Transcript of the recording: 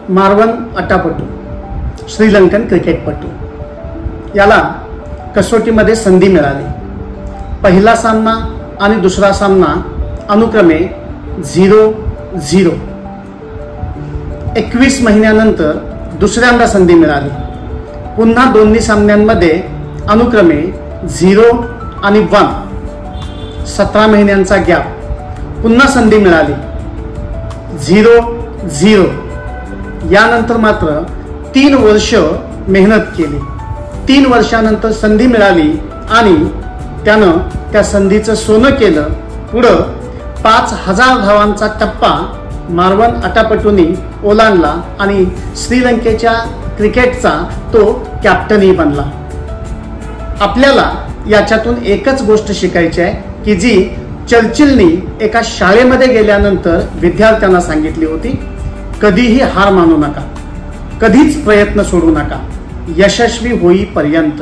Mervyn Atapattu, Sri Lankan क्रिकेटपटू, याला कसोटीमध्ये संधी मिळाली। पहिला सामना आणि दुसरा सामना अनुक्रमे 0-0। 21 महिन्यानंतर दुसऱ्यांदा संधी मिळाली। पुन्हा दोन्ही सामन्यांमध्ये अनुक्रमे 0 आणि 1। 17 महिन्यांचा गॅप, पुन्हा संधी मिळाली 0-0। यानंतर मात्र 3 वर्ष मेहनत केली। 3 वर्षानंतर संधी मिळाली आणि त्यानं त्या संधीचं सोनं केलं। पुढं 5000 धावांचा टप्पा मार्वन अटापटूंनी ओलांडला आणि श्रीलंकेच्या क्रिकेटचा तो कॅप्टनही बनला। आपल्याला याच्यातून एकच गोष्ट शिकायची आहे की जी चर्चिलनी एका शाळेमध्ये गेल्यानंतर विद्यार्थ्यांना सांगितली होती, कधीही हार मानू नका, कधीच प्रयत्न सोडू नका, यशस्वी होईपर्यंत।